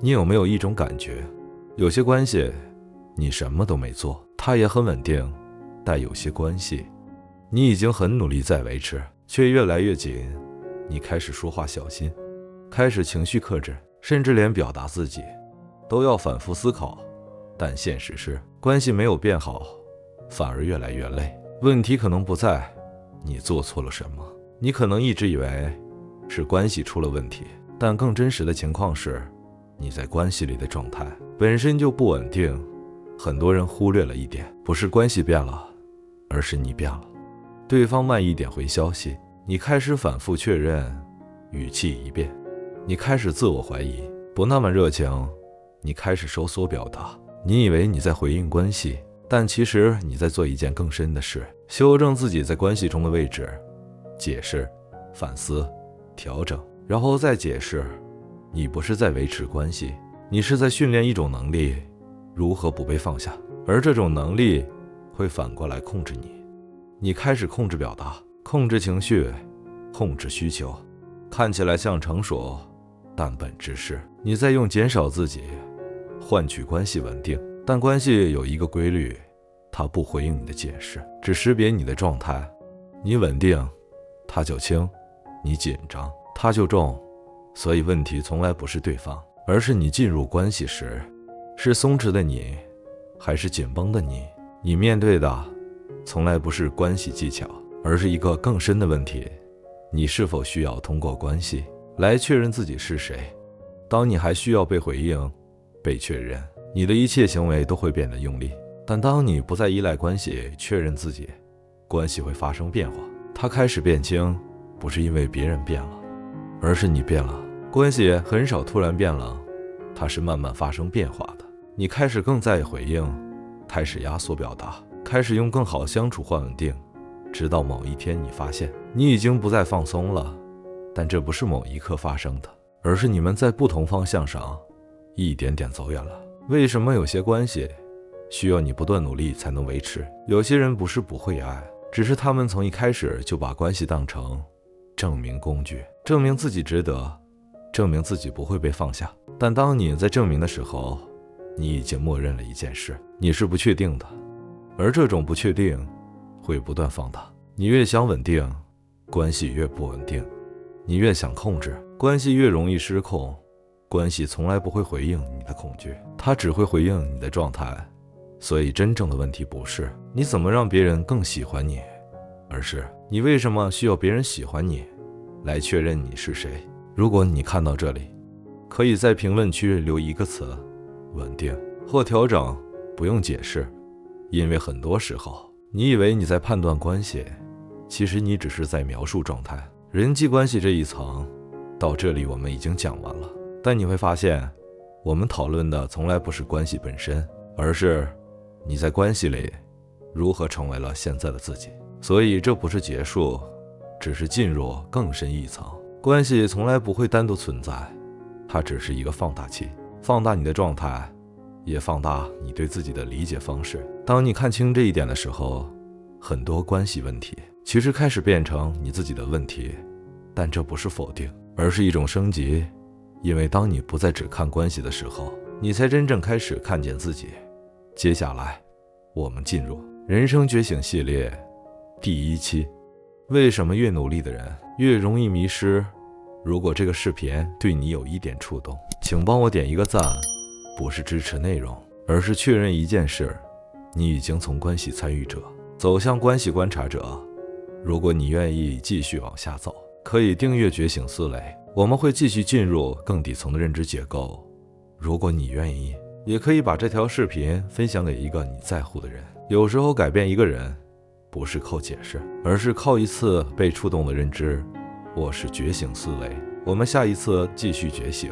你有没有一种感觉，有些关系你什么都没做，它也很稳定，但有些关系你已经很努力在维持，却越来越紧。你开始说话小心，开始情绪克制，甚至连表达自己都要反复思考。但现实是，关系没有变好，反而越来越累。问题可能不在你做错了什么，你可能一直以为是关系出了问题，但更真实的情况是，你在关系里的状态本身就不稳定。很多人忽略了一点，不是关系变了，而是你变了。对方慢一点回消息，你开始反复确认，语气一变，你开始自我怀疑，不那么热情，你开始收缩表达。你以为你在回应关系，但其实你在做一件更深的事，修正自己在关系中的位置，解释、反思、调整，然后再解释。你不是在维持关系，你是在训练一种能力，如何不被放下，而这种能力会反过来控制你。你开始控制表达，控制情绪，控制需求，看起来像成熟，但本质是你在用减少自己换取关系稳定。但关系有一个规律，它不回应你的解释，只识别你的状态。你稳定，它就轻；你紧张，它就重。所以问题从来不是对方，而是你进入关系时是松弛的你还是紧绷的你。你面对的从来不是关系技巧，而是一个更深的问题：你是否需要通过关系来确认自己是谁？当你还需要被回应、被确认，你的一切行为都会变得用力。但当你不再依赖关系确认自己，关系会发生变化。它开始变轻，不是因为别人变了，而是你变了。关系很少突然变了，它是慢慢发生变化的。你开始更在意回应，开始压缩表达，开始用更好相处换稳定，直到某一天你发现你已经不再放松了。但这不是某一刻发生的，而是你们在不同方向上一点点走远了。为什么有些关系需要你不断努力才能维持？有些人不是不会爱，只是他们从一开始就把关系当成证明工具，证明自己值得，证明自己不会被放下。但当你在证明的时候，你已经默认了一件事，你是不确定的，而这种不确定会不断放大。你越想稳定，关系越不稳定；你越想控制，关系越容易失控。关系从来不会回应你的恐惧，它只会回应你的状态。所以真正的问题不是你怎么让别人更喜欢你，而是你为什么需要别人喜欢你来确认你是谁。如果你看到这里，可以在评论区留一个词：稳定或调整，不用解释。因为很多时候你以为你在判断关系，其实你只是在描述状态。人际关系这一层到这里我们已经讲完了，但你会发现我们讨论的从来不是关系本身，而是你在关系里如何成为了现在的自己。所以这不是结束，只是进入更深一层。关系从来不会单独存在，它只是一个放大器，放大你的状态，也放大你对自己的理解方式。当你看清这一点的时候，很多关系问题其实开始变成你自己的问题。但这不是否定，而是一种升级。因为当你不再只看关系的时候，你才真正开始看见自己。接下来我们进入人生觉醒系列第1期。为什么越努力的人越容易迷失？如果这个视频对你有一点触动，请帮我点一个赞，不是支持内容，而是确认一件事：你已经从关系参与者走向关系观察者。如果你愿意继续往下走，可以订阅觉醒思维，我们会继续进入更底层的认知结构。如果你愿意，也可以把这条视频分享给一个你在乎的人。有时候改变一个人不是靠解释，而是靠一次被触动的认知。我是觉醒思维，我们下一次继续觉醒。